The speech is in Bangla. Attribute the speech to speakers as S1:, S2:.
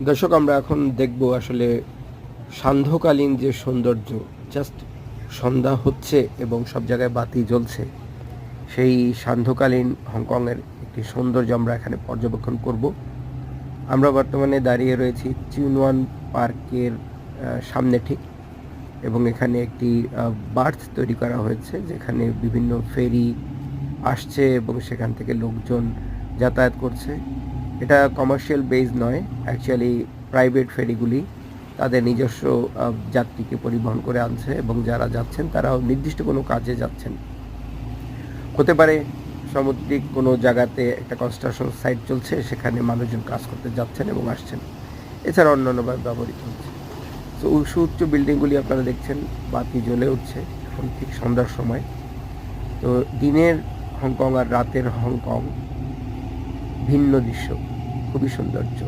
S1: দর্শক, আমরা এখন দেখব আসলে সান্ধ্যকালীন যে সৌন্দর্য, জাস্ট সন্ধ্যা হচ্ছে এবং সব জায়গায় বাতি জ্বলছে, সেই সান্ধ্যকালীন হংকংয়ের একটি সৌন্দর্য আমরা এখানে পর্যবেক্ষণ করব। আমরা বর্তমানে দাঁড়িয়ে রয়েছি চিউনওয়ান পার্কের সামনে ঠিক, এবং এখানে একটি বার্থ তৈরি করা হয়েছে যেখানে বিভিন্ন ফেরি আসছে এবং সেখান থেকে লোকজন যাতায়াত করছে। এটা কমার্শিয়াল বেজ নয়, অ্যাকচুয়ালি প্রাইভেট ফেরিগুলি তাদের নিজস্ব যাত্রীকে পরিবহন করে আনছে এবং যারা যাচ্ছেন তারাও নির্দিষ্ট কোনো কাজে যাচ্ছেন। হতে পারে সামুদ্রিক কোনো জায়গাতে একটা কনস্ট্রাকশন সাইট চলছে, সেখানে মানুষজন কাজ করতে যাচ্ছেন এবং আসছেন। এছাড়া অন্যান্যভাবে ব্যবহৃত হচ্ছে। তো সুউচ্চ বিল্ডিংগুলি আপনারা দেখছেন বাতি জ্বলে উঠছে এখন ঠিক সন্ধ্যার সময়। তো দিনের হংকং আর রাতের হংকং ভিন্ন দৃশ্য, খুবই সৌন্দর্য।